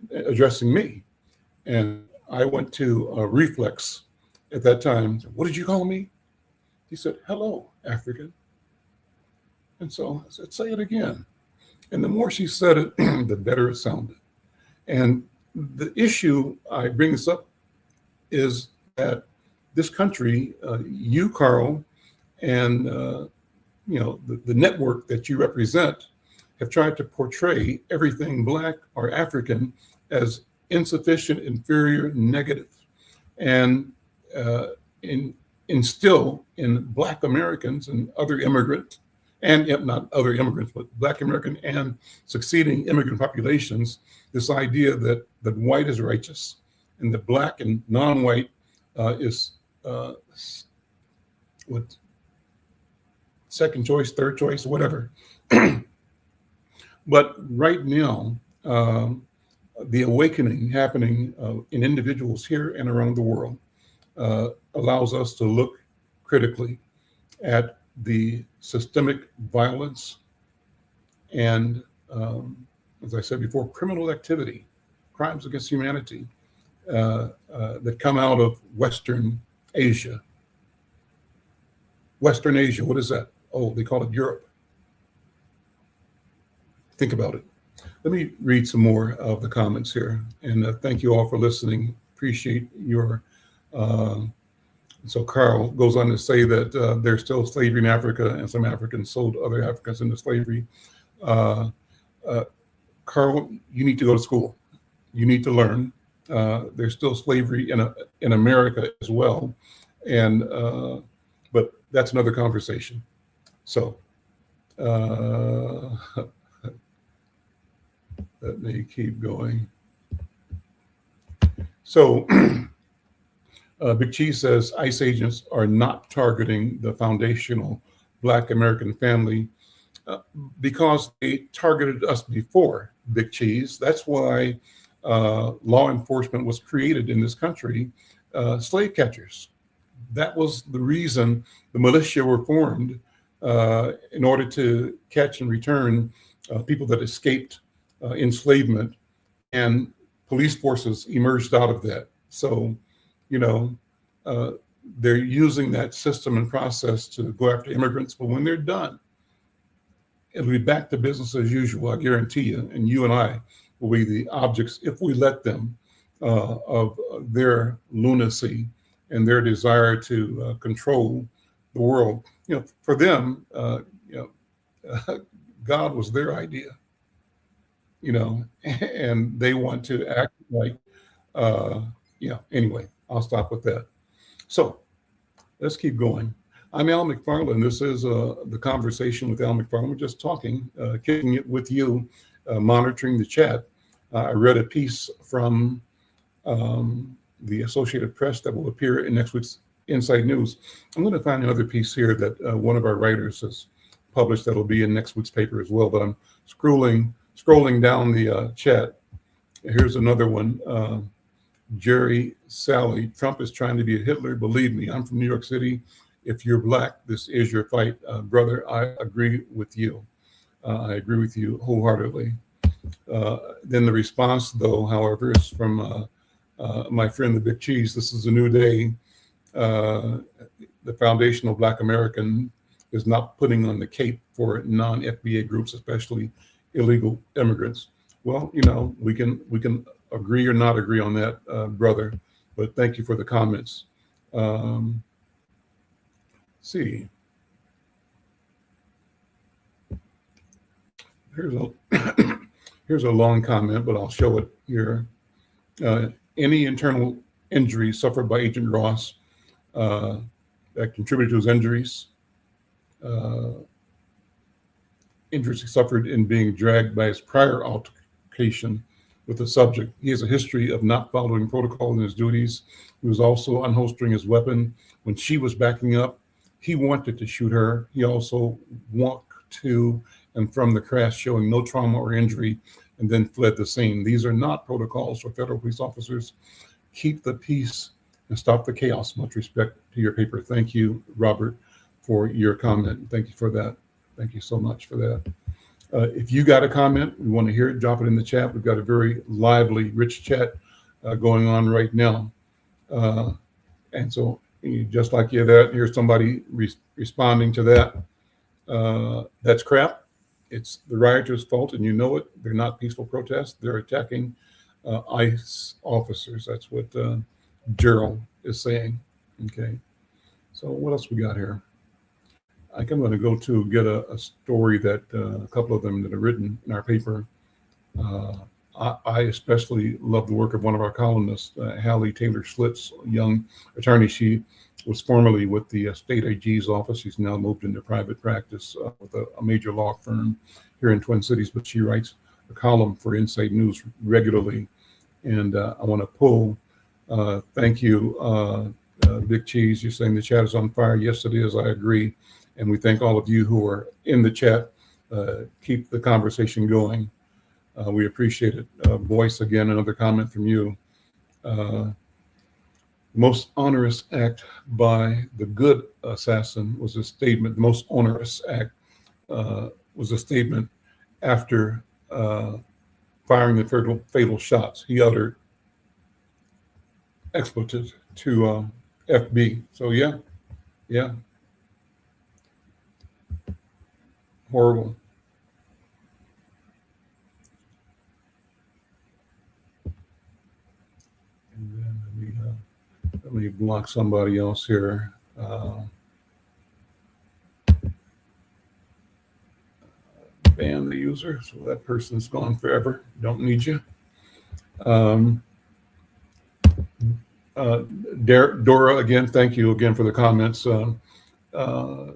addressing me. And I went to reflex at that time. "What did you call me?" He said, "Hello, African." And so I said, "Say it again." And the more she said it, the better it sounded. And the issue I bring this up is that this country, you, Carl, and the network that you represent, have tried to portray everything Black or African as insufficient, inferior, negative, and instill in Black Americans and other immigrants, and not other immigrants, but Black American and succeeding immigrant populations, this idea that white is righteous and that Black and non-white is what, second choice, third choice, whatever. But right now, the awakening happening in individuals here and around the world allows us to look critically at the systemic violence and, as I said before, criminal activity, crimes against humanity that come out of Western Asia. Western Asia, what is that? Oh, they call it Europe. Think about it. Let me read some more of the comments here. And thank you all for listening. Appreciate your so Carl goes on to say that there's still slavery in Africa, and some Africans sold other Africans into slavery. Carl, you need to go to school. You need to learn. There's still slavery in America as well, and but that's another conversation. So let me keep going. So Big Cheese says ICE agents are not targeting the foundational Black American family because they targeted us before, Big Cheese. That's why law enforcement was created in this country, slave catchers. That was the reason the militia were formed, in order to catch and return people that escaped enslavement, and police forces emerged out of that. So, they're using that system and process to go after immigrants, but when they're done, it'll be back to business as usual, I guarantee you. And you and I will be the objects, if we let them, of their lunacy and their desire to control the world. For them, God was their idea, and they want to act like, anyway, I'll stop with that. So let's keep going. I'm Al McFarland. This is the Conversation with Al McFarland. We're just talking, kicking it with you, monitoring the chat. I read a piece from the Associated Press that will appear in next week's Inside News. I'm going to find another piece here that one of our writers has published that'll be in next week's paper as well, but I'm scrolling down the chat. Here's another one. Jerry Sally, Trump is trying to be a Hitler. Believe me, I'm from New York City. If you're black, this is your fight. Brother, I agree with you. I agree with you wholeheartedly. Then the response, though, however, is from my friend, the Big Cheese. This is a new day. The foundational Black American is not putting on the cape for non-FBA groups, especially illegal immigrants. Well, we can agree or not agree on that, brother. But thank you for the comments. See, here's a here's a long comment, but I'll show it here. Any internal injury suffered by Agent Ross that contributed to his injuries. Injuries he suffered in being dragged by his prior altercation with the subject. He has a history of not following protocol in his duties. He was also unholstering his weapon when she was backing up. He wanted to shoot her. He also walked to and from the crash showing no trauma or injury and then fled the scene. These are not protocols for federal police officers. Keep the peace and stop the chaos. Much respect to your paper. Thank you, Robert, for your comment. Thank you for that. Thank you so much for that. If you got a comment, we want to hear it, drop it in the chat. We've got a very lively, rich chat going on right now. And so just like you that, here's somebody responding to that. That's crap. It's the rioters' fault, and you know it. They're not peaceful protests. They're attacking ICE officers. That's what Gerald is saying. Okay. So what else we got here? I think I'm going to go to get a story that a couple of them that are written in our paper. I especially love the work of one of our columnists, Hallie Taylor Schlitz, a young attorney. She was formerly with the state AG's office. She's now moved into private practice with a major law firm here in Twin Cities, but she writes a column for Inside News regularly. And I want to pull, thank you, Big Cheese. You're saying the chat is on fire. Yes, it is. I agree. And we thank all of you who are in the chat. Keep the conversation going. We appreciate it. Boyce, again, another comment from you. Most onerous act by the good assassin was a statement. The most onerous act was a statement after firing the fatal shots. He uttered expletives to FB. So yeah. Horrible. And then let me block somebody else here. Ban the user, so that person's gone forever. Don't need you. Dora, again, thank you again for the comments.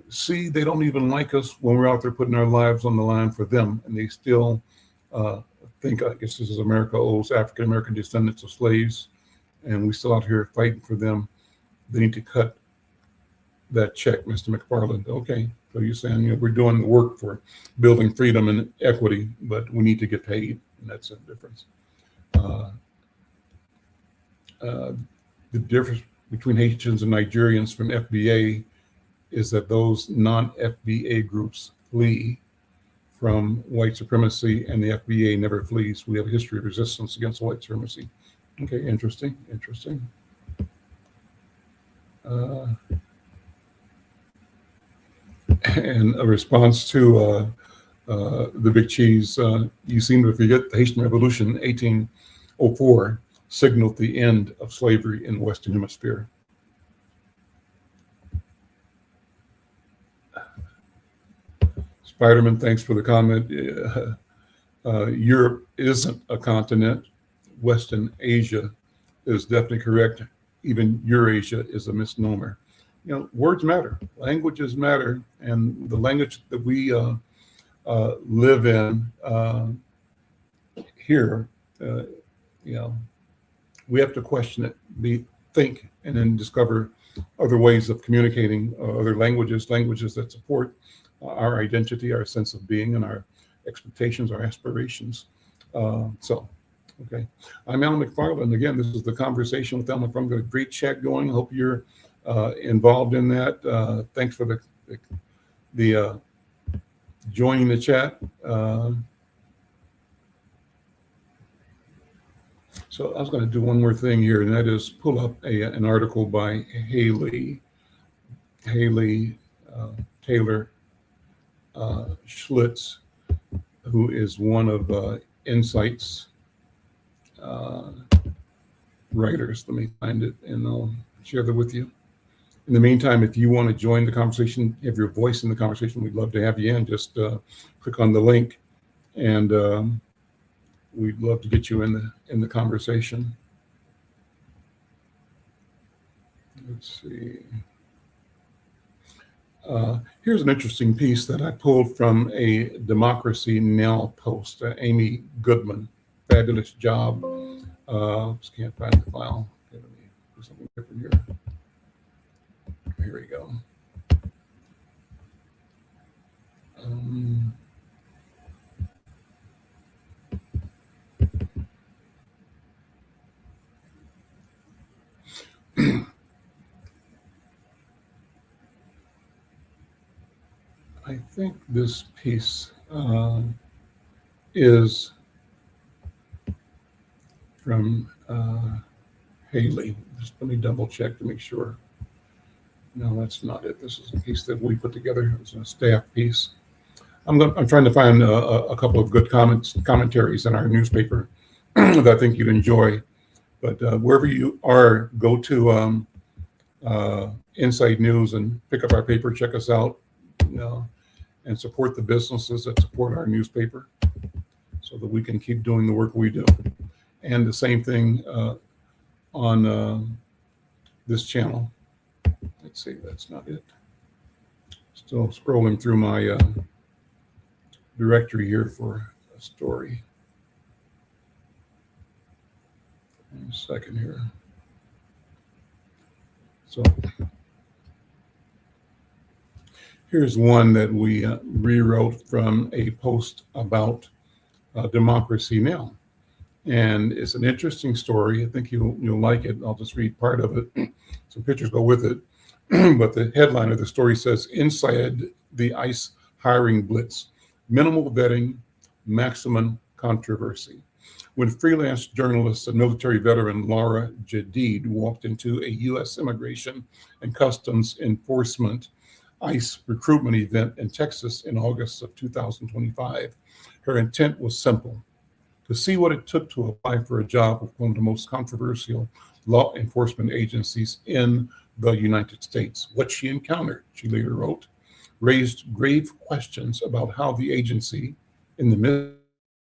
See, they don't even like us when we're out there putting our lives on the line for them, and they still think, I guess this is America owes African American descendants of slaves, and we still out here fighting for them. They need to cut that check, Mr. McFarland. Okay, so you're saying we're doing the work for building freedom and equity, but we need to get paid, and that's the difference. The difference between Haitians and Nigerians from FBA is that those non-FBA groups flee from white supremacy, and the FBA never flees. We have a history of resistance against white supremacy. Okay, interesting. And a response to the Big Cheese, you seem to forget the Haitian Revolution, 1804, signaled the end of slavery in the Western Hemisphere. Spider-Man, thanks for the comment. Europe isn't a continent. Western Asia is definitely correct. Even Eurasia is a misnomer. Words matter, languages matter, and the language that we live in here, we have to question it, think, and then discover other ways of communicating, other languages that support our identity, our sense of being, and our expectations, our aspirations. So Okay. I'm Al McFarland. Again, this is the Conversation with Al McFarland. Got a great chat going. Hope you're involved in that. Thanks for the joining the chat. So I was going to do one more thing here, and that is pull up an article by Haley Taylor Schlitz, who is one of Insight's writers. Let me find it, and I'll share that with you. In the meantime, if you want to join the conversation, have your voice in the conversation, we'd love to have you in. Just click on the link, and we'd love to get you in the conversation. Let's see. Here's an interesting piece that I pulled from a Democracy Now! Post. Amy Goodman, fabulous job. Just can't find the file. Okay, let me do something different here. Here we go. I think this piece is from Haley. Just let me double check to make sure. No, that's not it. This is a piece that we put together. It's a staff piece. I'm trying to find a couple of good commentaries in our newspaper that I think you'd enjoy. But wherever you are, go to Inside News and pick up our paper. Check us out, and support the businesses that support our newspaper, so that we can keep doing the work we do. And the same thing on this channel. Let's see, that's not it. Still scrolling through my directory here for a story. A second here. So here's one that we rewrote from a post about Democracy Now! And it's an interesting story. I think you'll like it. I'll just read part of it. Some pictures go with it. But the headline of the story says, "Inside the ICE Hiring Blitz, Minimal Vetting, Maximum Controversy." When freelance journalist and military veteran Laura Jadid walked into a U.S. Immigration and Customs Enforcement ICE recruitment event in Texas in August of 2025, her intent was simple: to see what it took to apply for a job with one of the most controversial law enforcement agencies in the United States. What she encountered, she later wrote, raised grave questions about how the agency, in the midst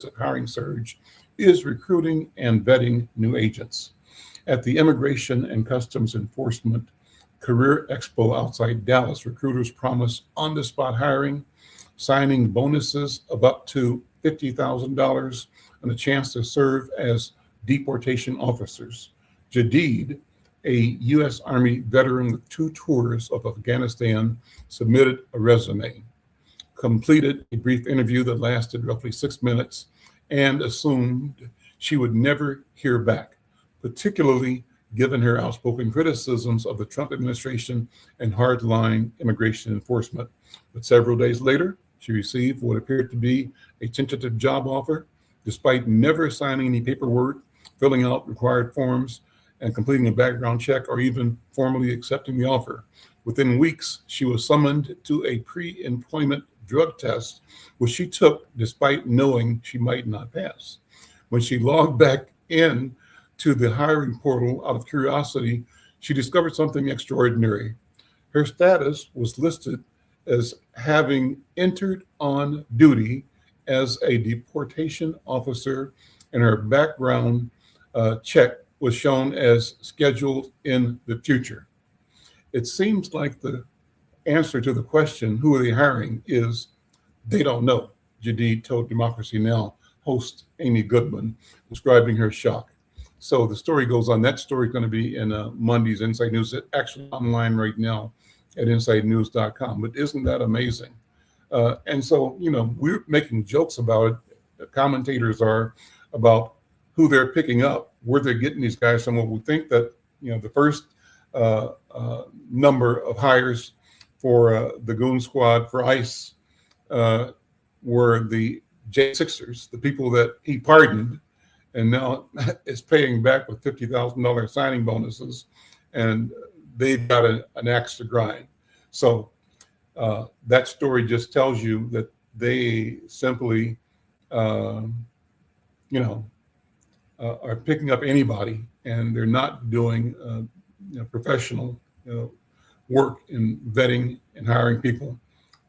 of hiring surge, is recruiting and vetting new agents. At the Immigration and Customs Enforcement Career Expo outside Dallas, recruiters promise on-the-spot hiring, signing bonuses of up to $50,000, and a chance to serve as deportation officers. Jadid, a U.S. Army veteran with 2 tours of Afghanistan, submitted a resume, completed a brief interview that lasted roughly 6 minutes, and assumed she would never hear back, particularly given her outspoken criticisms of the Trump administration and hardline immigration enforcement. But several days later, she received what appeared to be a tentative job offer, despite never signing any paperwork, filling out required forms, and completing a background check, or even formally accepting the offer. Within weeks, she was summoned to a pre-employment drug test, which she took despite knowing she might not pass. When she logged back in to the hiring portal out of curiosity, she discovered something extraordinary. Her status was listed as having entered on duty as a deportation officer, and her background check was shown as scheduled in the future. It seems like the answer to the question, who are they hiring, is they don't know, Jadid told Democracy Now! Host Amy Goodman, describing her shock. So the story goes on. That story is going to be in Monday's Inside News. It's actually online right now at insidenews.com. But isn't that amazing? And so, we're making jokes about it. The commentators are about who they're picking up, where they're getting these guys from. We think that, the first number of hires for the goon squad for ICE were the J6ers, the people that he pardoned, and now is paying back with $50,000 signing bonuses, and they've got an axe to grind. So that story just tells you that they simply, are picking up anybody, and they're not doing professional work in vetting and hiring people.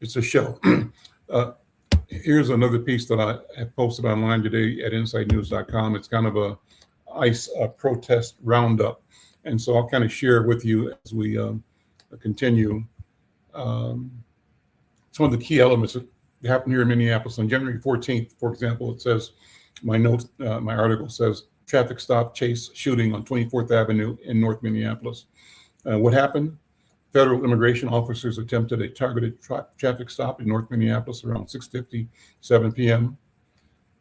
It's a show. Here's another piece that I have posted online today at insidenews.com. It's kind of a ICE protest roundup. And so I'll kind of share with you as we continue some of the key elements that happened here in Minneapolis. On January 14th, for example, it says, my article says, traffic stop chase shooting on 24th Avenue in North Minneapolis. What happened? Federal immigration officers attempted a targeted traffic stop in North Minneapolis around 6:57 p.m.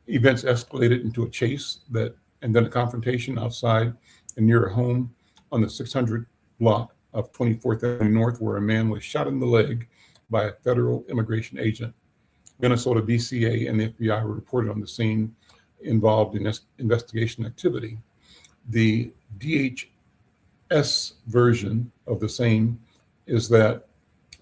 Events escalated into a chase and then a confrontation outside and near a home on the 600 block of 24th Avenue North, where a man was shot in the leg by a federal immigration agent. Minnesota BCA and the FBI were reported on the scene, involved in investigation activity. The DHS version of the same is that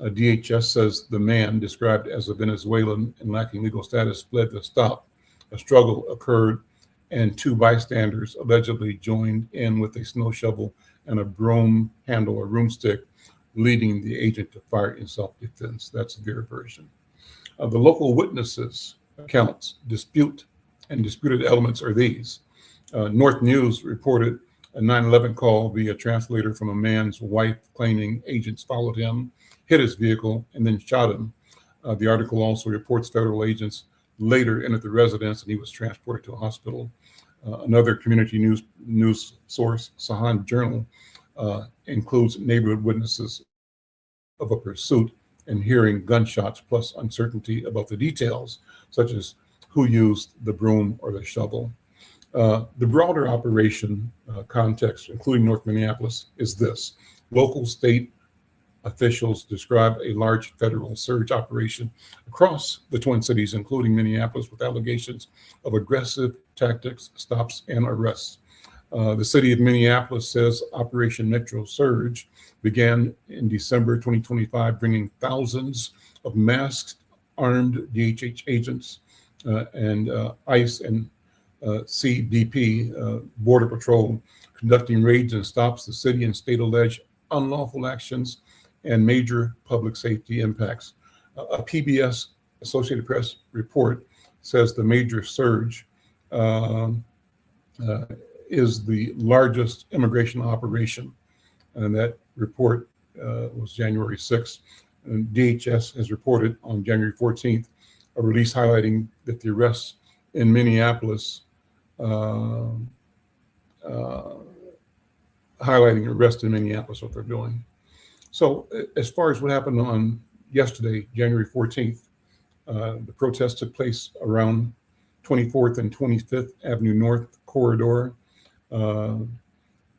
DHS says the man, described as a Venezuelan and lacking legal status, fled the stop. A struggle occurred, and two bystanders allegedly joined in with a snow shovel and a broom handle or broomstick, leading the agent to fire in self-defense. That's their version. The local witnesses' accounts, disputed elements are these. North News reported a 9/11 call via translator from a man's wife claiming agents followed him, hit his vehicle, and then shot him. The article also reports federal agents later entered the residence and he was transported to a hospital. Another community news source, Sahan Journal, includes neighborhood witnesses of a pursuit and hearing gunshots, plus uncertainty about the details, such as who used the broom or the shovel. The broader operation context, including North Minneapolis, is this. Local state officials describe a large federal surge operation across the Twin Cities, including Minneapolis, with allegations of aggressive tactics, stops, and arrests. The city of Minneapolis says Operation Metro Surge began in December 2025, bringing thousands of masked, armed DHS agents and ICE and CBP, Border Patrol, conducting raids and stops. The city and state allege unlawful actions and major public safety impacts. A PBS Associated Press report says the major surge is the largest immigration operation, and that report was January 6th. And DHS has reported on January 14th a release highlighting that the arrests in Minneapolis, highlighting arrests in Minneapolis, what they're doing. So as far as what happened on yesterday, January 14th, the protest took place around 24th and 25th Avenue North corridor.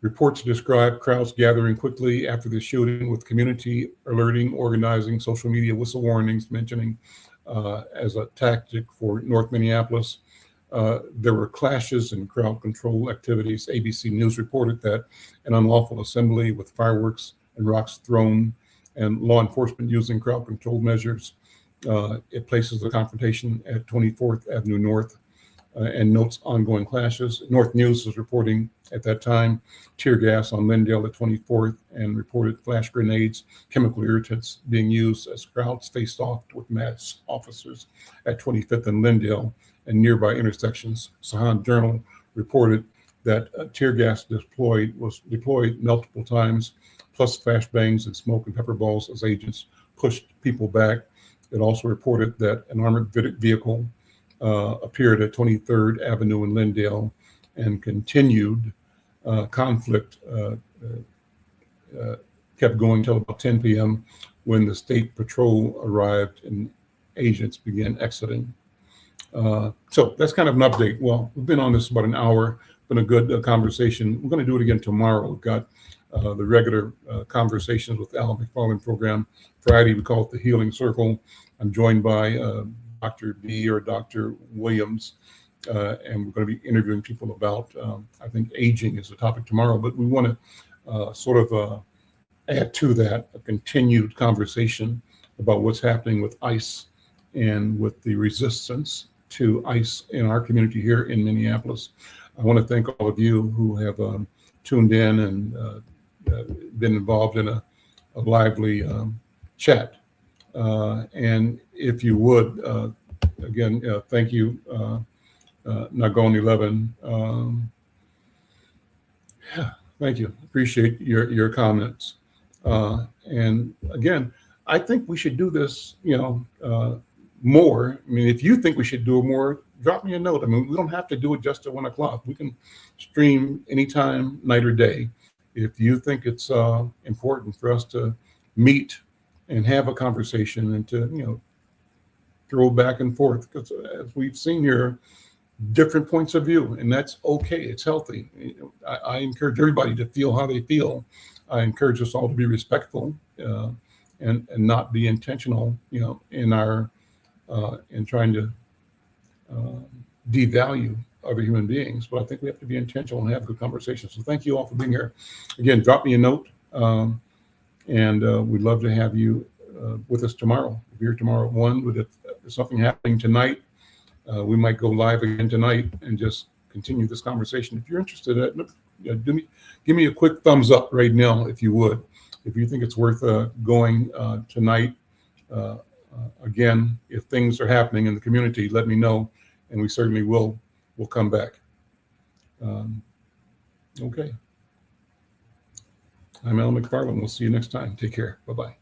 Reports describe crowds gathering quickly after the shooting, with community alerting, organizing, social media whistle warnings mentioning as a tactic for North Minneapolis. There were clashes and crowd control activities. ABC News reported that an unlawful assembly with fireworks and rocks thrown and law enforcement using crowd control measures. It places the confrontation at 24th Avenue North and notes ongoing clashes. North News was reporting at that time tear gas on Lindale at 24th and reported flash grenades, chemical irritants being used as crowds faced off with masked officers at 25th and Lindale and nearby intersections. Sahan Journal reported that tear gas was deployed multiple times, plus flashbangs and smoke and pepper balls as agents pushed people back. It also reported that an armored vehicle appeared at 23rd Avenue in Lindale, and continued conflict kept going until about 10 p.m. when the state patrol arrived and agents began exiting. So that's kind of an update. Well, we've been on this about an hour. Been a good conversation. We're going to do it again tomorrow. We've got the regular conversations with Alan McFarland program. Friday, we call it the Healing Circle. I'm joined by Dr. B or Dr. Williams, and we're going to be interviewing people about, I think, aging is the topic tomorrow. But we want to sort of add to that a continued conversation about what's happening with ICE and with the resistance to ICE in our community here in Minneapolis. I want to thank all of you who have tuned in and been involved in a lively chat. And if you would, again, thank you, Nagon 11. Yeah, thank you. Appreciate your comments. And again, I think we should do this, more. I mean, if you think we should do it more, drop me a note. I mean, we don't have to do it just at 1 o'clock. We can stream anytime, night or day. If you think it's important for us to meet and have a conversation and to, throw back and forth, because as we've seen here, different points of view, and that's okay. It's healthy. I encourage everybody to feel how they feel. I encourage us all to be respectful and not be intentional, in our in trying to devalue other human beings. But I think we have to be intentional and have good conversations. So thank you all for being here. Again, drop me a note, and we'd love to have you with us tomorrow. We'll be here tomorrow at 1. But if there's something happening tonight, we might go live again tonight and just continue this conversation. If you're interested in it, give me a quick thumbs up right now, if you would. If you think it's worth going tonight, again, if things are happening in the community, let me know, and we certainly will come back. Okay. I'm Alan McFarland. We'll see you next time. Take care. Bye-bye.